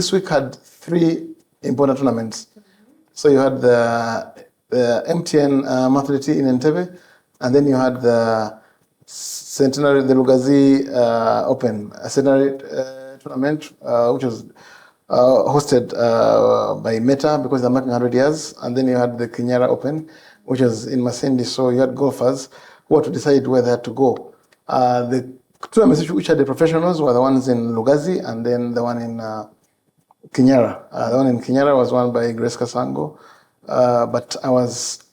This week had three important tournaments. So you had the MTN monthly tea in Entebbe, and then you had the centenary, the Lugazi Open, a centenary tournament, which was hosted by Meta because they're marking 100 years. And then you had the Kinyara Open, which was in Masindi. So you had golfers who had to decide where they had to go. The tournaments which had the professionals were the ones in Lugazi, and then the one in Kinyara. The one in Kinyara was won by Grace Kasango. But I was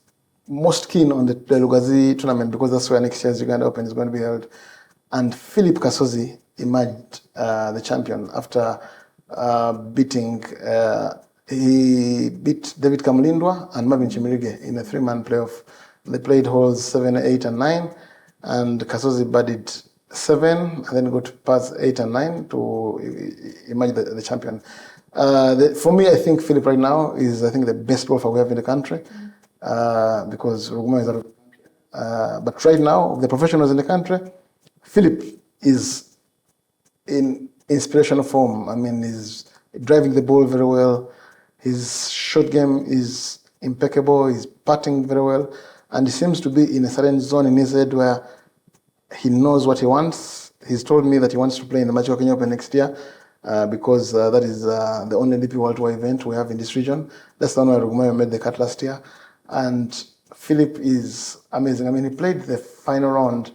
most keen on the Lugazi tournament because that's where next year's Uganda Open is going to be held. And Phillip Kasozi emerged the champion after beating, he beat David Kamulindwa and Marvin Chimirige in a 3-man playoff. They played holes 7, 8, and 9, and Kasozi birdied 7, and then got past 8 and 9 to emerge the champion. For me, I think Phillip right now is, I think, the best golfer we have in the country because Ruguma is out of the country. But right now, the professionals in the country, Phillip is in inspirational form. I mean, he's driving the ball very well. His shot game is impeccable. He's putting very well. And he seems to be in a certain zone in his head where he knows what he wants. He's told me that he wants to play in the Magical Kenya Open next year because that is the only DP World Tour event we have in this region. That's the one where Ruguma made the cut last year. And Phillip is amazing. I mean, he played the final round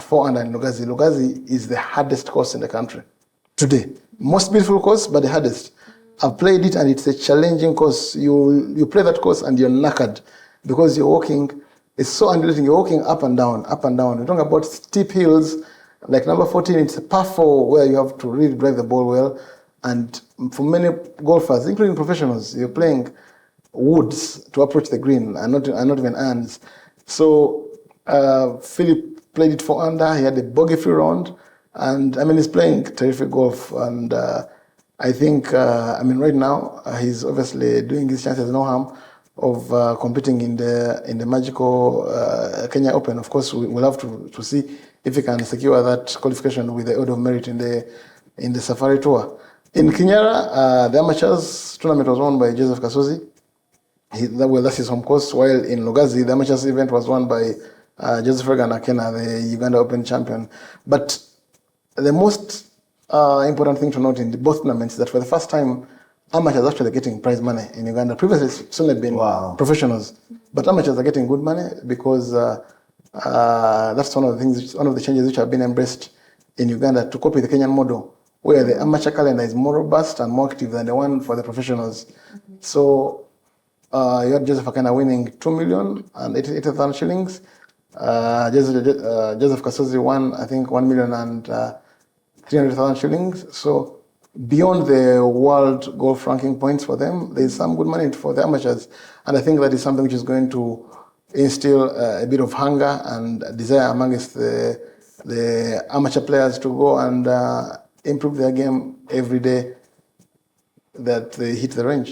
4 under in Lugazi. Lugazi is the hardest course in the country today. Most beautiful course, but the hardest. I've played it and it's a challenging course. You play that course and you're knackered because you're walking. It's so undulating. You're walking up and down, up and down. We're talking about steep hills. Like number 14, it's a par 4 where you have to really drive the ball well. And for many golfers, including professionals, you're playing woods to approach the green and not even irons. So Phillip played it 4 under. He had a bogey-free round. And I mean, he's playing terrific golf. And I think, I mean, right now, he's obviously doing his chances no harm of competing in the magical Kenya Open. Of course, we'll have to see if he can secure that qualification with the Order of Merit in the Safari Tour. In Kinyara, the amateurs tournament was won by Joseph Kasozi. That's his home course. While in Lugazi, the amateurs event was won by Joseph Regan Akena, the Uganda Open champion. But the most important thing to note in both tournaments is that for the first time, amateurs are actually getting prize money in Uganda. Previously, it's only been professionals, but amateurs are getting good money because that's one of the things, one of the changes which have been embraced in Uganda to copy the Kenyan model, where the amateur calendar is more robust and more active than the one for the professionals. So you had Joseph Akena winning 2,080,000 shillings. Joseph Kasozi won, I think, 1,300,000 shillings. So beyond the world golf ranking points for them, there's some good money for the amateurs. And I think that is something which is going to instill a bit of hunger and desire amongst the amateur players to go and improve their game every day that they hit the range.